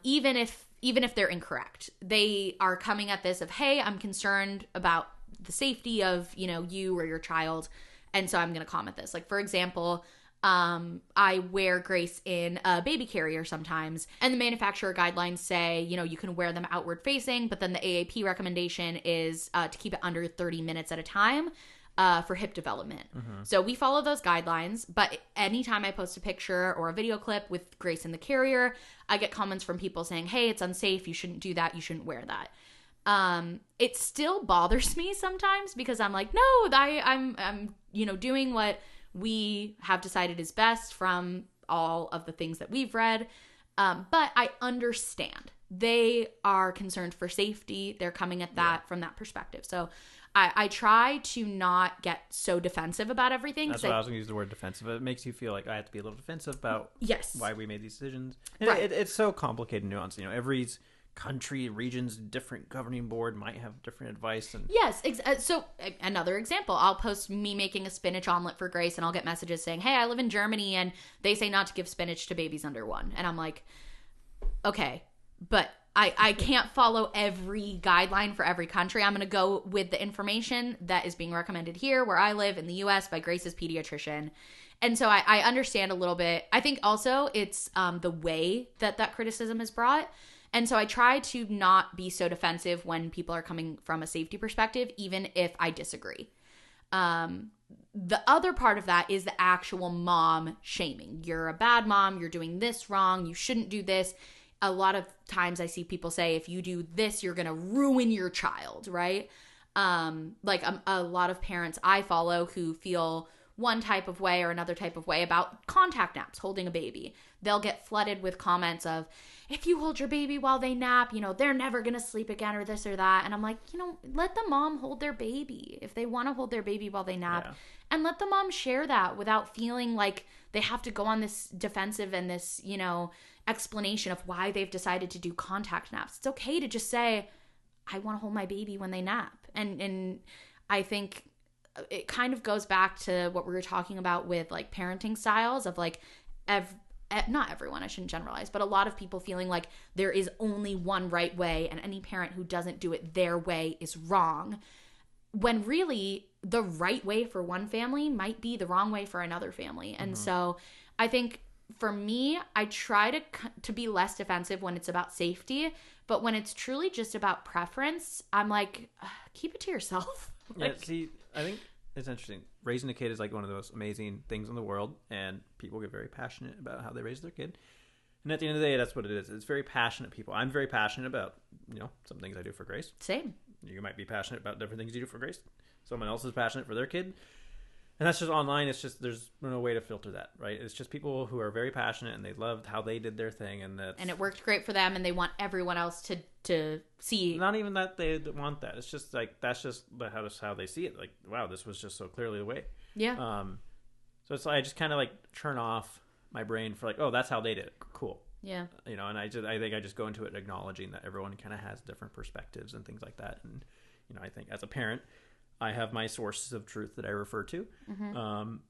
Even if they're incorrect, they are coming at this of, hey, I'm concerned about the safety of, you or your child. And so I'm going to comment this. Like, for example, I wear Grace in a baby carrier sometimes, and the manufacturer guidelines say, you can wear them outward facing, but then the AAP recommendation is to keep it under 30 minutes at a time for hip development. Mm-hmm. So we follow those guidelines, but anytime I post a picture or a video clip with Grace in the carrier, I get comments from people saying, hey, it's unsafe. You shouldn't do that. You shouldn't wear that. It still bothers me sometimes because I'm like, no, I'm doing what we have decided is best from all of the things that we've read. But I understand they are concerned for safety. They're coming at that from that perspective. So I try to not get so defensive about everything. That's why I was going to use the word defensive. It makes you feel like I have to be a little defensive about why we made these decisions. And right. It's so complicated and nuanced. Every country, regions, different governing board might have different advice. And yes. So another example, I'll post me making a spinach omelet for Grace and I'll get messages saying, hey, I live in Germany and they say not to give spinach to babies under 1. And I'm like, okay, but I can't follow every guideline for every country. I'm going to go with the information that is being recommended here where I live in the US by Grace's pediatrician. And so I understand a little bit. I think also it's the way that criticism is brought. And so I try to not be so defensive when people are coming from a safety perspective, even if I disagree. The other part of that is the actual mom shaming. You're a bad mom. You're doing this wrong. You shouldn't do this. A lot of times I see people say, if you do this, you're going to ruin your child, right? A lot of parents I follow who feel one type of way or another type of way about contact naps, holding a baby. They'll get flooded with comments of, if you hold your baby while they nap, they're never going to sleep again or this or that. And I'm like, let the mom hold their baby if they want to hold their baby while they nap. Yeah. And let the mom share that without feeling like they have to go on this defensive and this, explanation of why they've decided to do contact naps. It's okay to just say, I want to hold my baby when they nap. And I think it kind of goes back to what we were talking about with like parenting styles of like not everyone, I shouldn't generalize, but a lot of people feeling like there is only one right way and any parent who doesn't do it their way is wrong, when really the right way for one family might be the wrong way for another family. And so I think for me, I try to be less defensive when it's about safety, but when it's truly just about preference, I'm like, keep it to yourself. Yeah, see, I think it's interesting. Raising a kid is like one of the most amazing things in the world, and people get very passionate about how they raise their kid. And at the end of the day, that's what it is. It's very passionate people. I'm very passionate about, some things I do for Grace. Same. You might be passionate about different things you do for Grace. Someone else is passionate for their kid. And that's just online. It's just, there's no way to filter that, right? It's just people who are very passionate and they loved how they did their thing. And it worked great for them, and they want everyone else to see. Not even that they want that. It's just like, that's just how they see it. Like, wow, this was just so clearly the way. Yeah. So it's like, I just kind of like turn off my brain for like, oh, that's how they did it. Cool. Yeah. And I think I just go into it acknowledging that everyone kind of has different perspectives and things like that. And, I think as a parent, I have my sources of truth that I refer to. And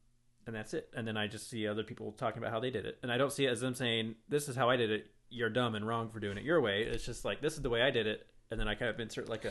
that's it. And then I just see other people talking about how they did it. And I don't see it as them saying, this is how I did it. You're dumb and wrong for doing it your way. It's just like, this is the way I did it. And then I kind of insert like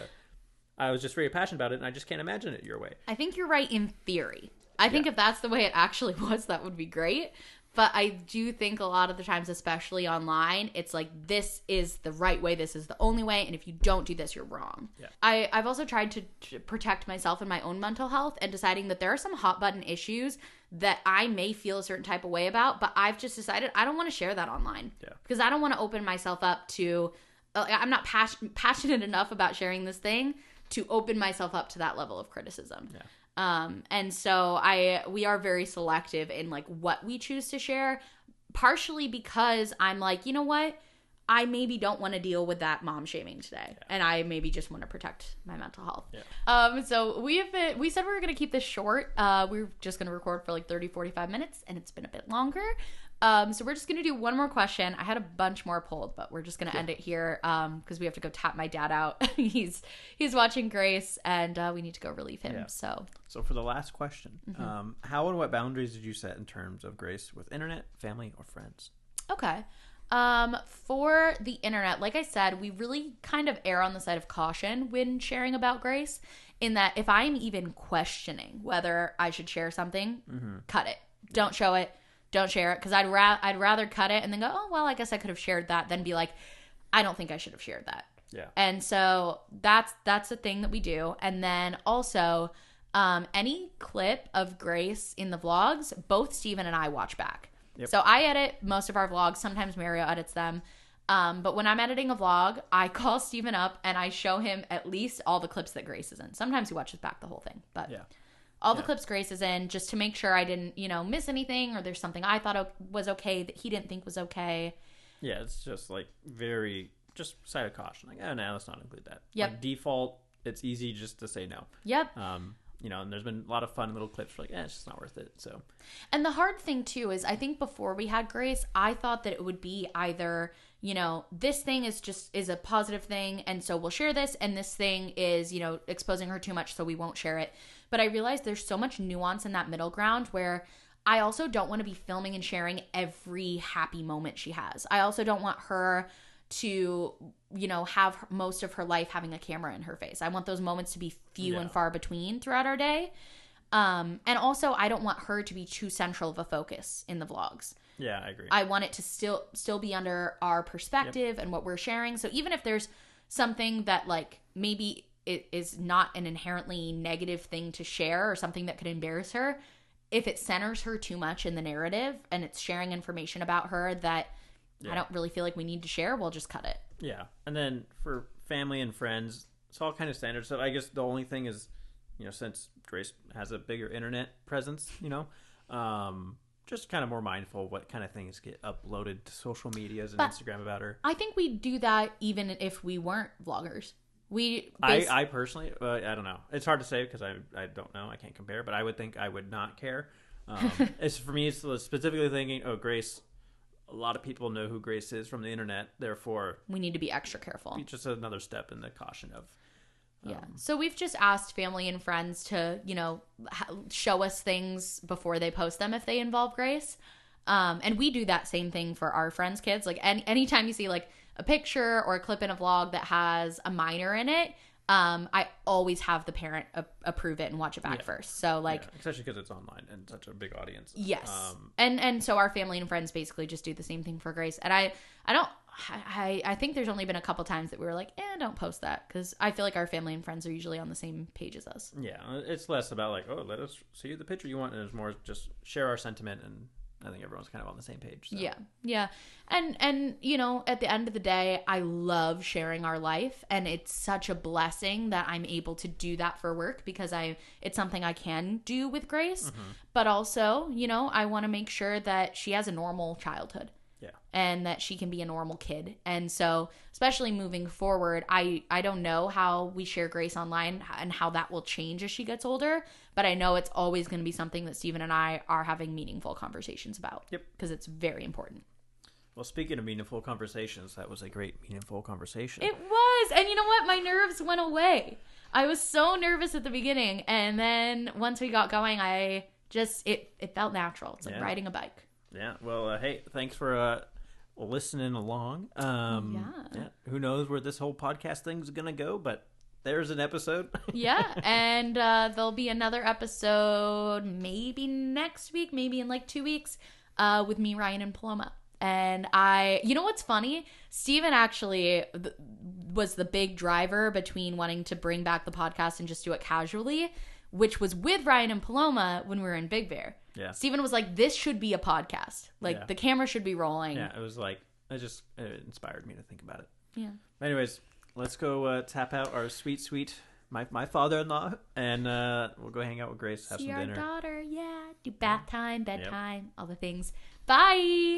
I was just very passionate about it and I just can't imagine it your way. I think you're right in theory. I think if that's the way it actually was, that would be great. But I do think a lot of the times, especially online, it's like, this is the right way. This is the only way. And if you don't do this, you're wrong. Yeah. I've also tried to protect myself and my own mental health, and deciding that there are some hot button issues that I may feel a certain type of way about, but I've just decided I don't want to share that online. Yeah. Because I don't want to open myself up to, I'm not passionate enough about sharing this thing to open myself up to that level of criticism. Yeah. And so we are very selective in like what we choose to share, partially because I'm like, you know what? I maybe don't want to deal with that mom shaming today. Yeah. And I maybe just want to protect my mental health. Yeah. So we said we were going to keep this short. We were just going to record for like 30, 45 minutes, and it's been a bit longer. So we're just going to do one more question. I had a bunch more pulled, but we're just going to end it here because we have to go tap my dad out. He's watching Grace, and we need to go relieve him. Yeah. So for the last question, how and what boundaries did you set in terms of Grace with internet, family, or friends? Okay. For the internet, like I said, we really kind of err on the side of caution when sharing about Grace, in that if I'm even questioning whether I should share something, cut it. Don't show it. Don't share it, because I'd rather cut it and then go, oh, well, I guess I could have shared that, than be like, I don't think I should have shared that. Yeah. And so that's the thing that we do. And then also, any clip of Grace in the vlogs, both Steven and I watch back. Yep. So I edit most of our vlogs. Sometimes Mario edits them. But when I'm editing a vlog, I call Steven up and I show him at least all the clips that Grace is in. Sometimes he watches back the whole thing, but yeah. All the clips Grace is in, just to make sure I didn't, miss anything, or there's something I thought was okay that he didn't think was okay. Yeah, it's just like just side of caution. Like, oh, no, let's not include that. Yep. Like, default, it's easy just to say no. Yep. And there's been a lot of fun little clips like, it's just not worth it. So. And the hard thing too is, I think before we had Grace, I thought that it would be either, this thing is a positive thing, and so we'll share this, and this thing is, exposing her too much, so we won't share it. But I realized there's so much nuance in that middle ground, where I also don't want to be filming and sharing every happy moment she has. I also don't want her to, have most of her life having a camera in her face. I want those moments to be few and far between throughout our day. And also, I don't want her to be too central of a focus in the vlogs. Yeah, I agree. I want it to still be under our perspective and what we're sharing. So even if there's something that like maybe it is not an inherently negative thing to share, or something that could embarrass her, if it centers her too much in the narrative and it's sharing information about her that I don't really feel like we need to share, we'll just cut it. Yeah. And then for family and friends, it's all kind of standard. So I guess the only thing is since Grace has a bigger internet presence, just kind of more mindful of what kind of things get uploaded to social medias and Instagram about her. I think we do that even if we weren't vloggers. I personally, I don't know. It's hard to say because I don't know. I can't compare, but I would think I would not care. It's for me, it's specifically thinking, Grace. A lot of people know who Grace is from the internet. Therefore, we need to be extra careful. Just another step in the caution of. So we've just asked family and friends to, show us things before they post them if they involve Grace. And we do that same thing for our friends' kids. Like anytime you see like a picture or a clip in a vlog that has a minor in it, I always have the parent approve it and watch it back first. So especially because it's online and such a big audience. Yes. And so our family and friends basically just do the same thing for Grace. And I think there's only been a couple times that we were like, don't post that, because I feel like our family and friends are usually on the same page as us. Yeah, it's less about like, let us see the picture you want, and it's more just share our sentiment, and I think everyone's kind of on the same page. So. Yeah. And at the end of the day, I love sharing our life, and it's such a blessing that I'm able to do that for work, because it's something I can do with Grace. Mm-hmm. But also, I want to make sure that she has a normal childhood. Yeah. And that she can be a normal kid. And so, especially moving forward, I don't know how we share Grace online and how that will change as she gets older, but I know it's always going to be something that Steven and I are having meaningful conversations about. Yep. Because it's very important. Well, speaking of meaningful conversations, that was a great meaningful conversation. It was. And you know what? My nerves went away. I was so nervous at the beginning, and then once we got going, it felt natural. It's like riding a bike. Yeah. Well, hey, thanks for listening along. Who knows where this whole podcast thing's going to go, but there's an episode. Yeah. And there'll be another episode maybe next week, maybe in like 2 weeks, with me, Ryan, and Paloma. And you know what's funny? Steven actually was the big driver between wanting to bring back the podcast and just do it casually, which was with Ryan and Paloma when we were in Big Bear. Yeah. Steven was like, this should be a podcast. Like, the camera should be rolling. Yeah, it was like, it inspired me to think about it. Yeah. Anyways, let's go tap out our sweet, my father-in-law, and we'll go hang out with Grace, have some dinner. See our daughter, do bath time, bedtime, all the things. Bye!